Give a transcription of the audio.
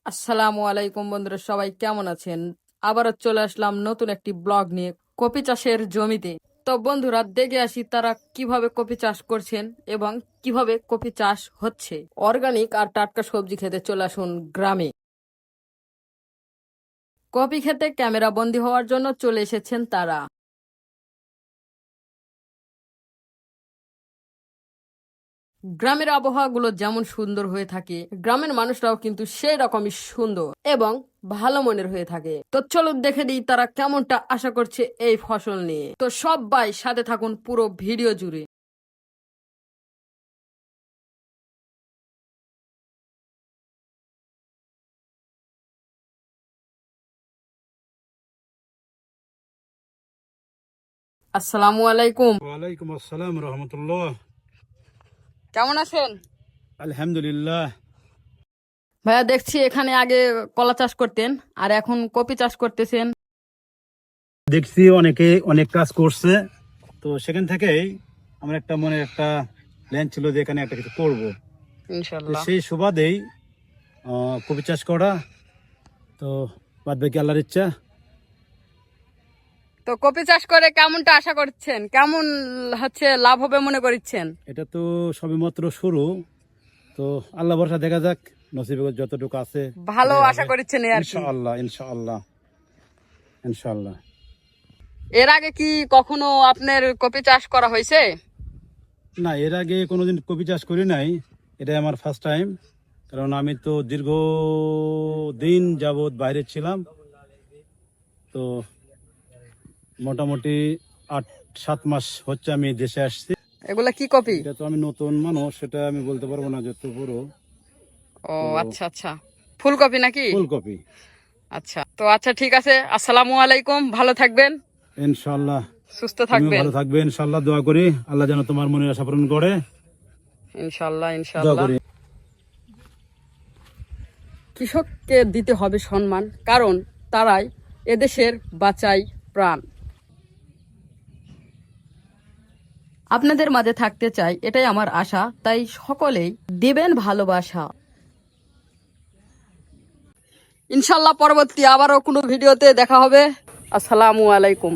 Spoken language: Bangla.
আসসালামু আলাইকুম বন্ধুরা, সবাই কেমন আছেন? আবারও চলে আসলাম নতুন একটি ব্লগ নিয়ে কপি চাষের জমিতে। তো বন্ধুরা, দেখে আসি তারা কিভাবে কপি চাষ করছেন এবং কিভাবে কপি চাষ হচ্ছে। অর্গানিক আর টাটকা সবজি খেতে চলে আসুন গ্রামে। কপি খেতে ক্যামেরা বন্দী হওয়ার জন্য চলে এসেছেন তারা। গ্রামের আবহাওয়াগুলো যেমন সুন্দর হয়ে থাকে, গ্রামের মানুষরাও কিন্তু সেই রকমই সুন্দর এবং ভালো মনের হয়ে থাকে। তো চলুন দেখে দিই তারা কেমনটা আশা করছে এই ফসল নিয়ে। তো সবাই সাথে থাকুন পুরো ভিডিও জুড়ে। আসসালামু আলাইকুম। ওয়ালাইকুম আসসালাম রহমতুল্লাহ। কেমন আছেন? আলহামদুলিল্লাহ। ভাইয়া, দেখছি এখানে আগে কলা চাষ করতেন আর এখন কপি চাষ করতেছেন। দেখছি অনেকে অনেক কাজ করছে, তো সেখান থেকেই আমার একটা মনে একটা প্ল্যান ছিল যে এখানে একটা কিছু করবো। তো ইনশাল্লাহ। সেই সুবাদেই কপি চাষ করা। তো বাদ বাকি আল্লাহর ইচ্ছা। তো কপি চাষ করে কেমনটা আশা করছেন? কেমন হচ্ছে লাভ হবে মনে করছেন? এটা তো সবেমাত্র শুরু, তো আল্লাহ ভরসা, দেখা যাক নসিবে যতটুকু আছে ভালো সেটাই আশা হবে। করছেন এই আর কি। ইনশাআল্লাহ ইনশাআল্লাহ ইনশাআল্লাহ। এর আগে কি কখনো আপনার কপি চাষ করা হয়েছে? না, এর আগে কোনোদিন কপি চাষ করি নাই, এটাই আমার ফার্স্ট টাইম। কারণ আমি তো দীর্ঘ দিন যাবৎ বাইরে ছিলাম, তো মোটামুটি 8-7 মাস হচ্ছে আমি দেশে আসছি। এগুলা কি কপি? এটা তো আমি নতুন মানুষ, সেটা আমি বলতে পারবো না যত পুরো। ও তো আচ্ছা আচ্ছা, ফুলকপি নাকি? ফুলকপি। আচ্ছা, তো আচ্ছা ঠিক আছে। আসসালামু আলাইকুম, ভালো থাকবেন, ইনশাআল্লাহ। সুস্থ তুমিও থাকবেন। ভালো থাকবে ইনশাআল্লাহ, দোয়া করি আল্লাহ যেন তোমার মনের আশা পূরণ করে। ইনশাল্লাহ দোয়া ইনশাল্লাহ। করি। কৃষককে দিতে হবে সম্মান, কারণ তারাই এদেশের বাঁচাই প্রাণ। আপনাদের মাঝে থাকতে চাই, এটাই আমার আশা। তাই সকলেই দিবেন ভালোবাসা। ইনশাল্লাহ পরবর্তী আবারও কোনো ভিডিওতে দেখা হবে। আসসালামু আলাইকুম।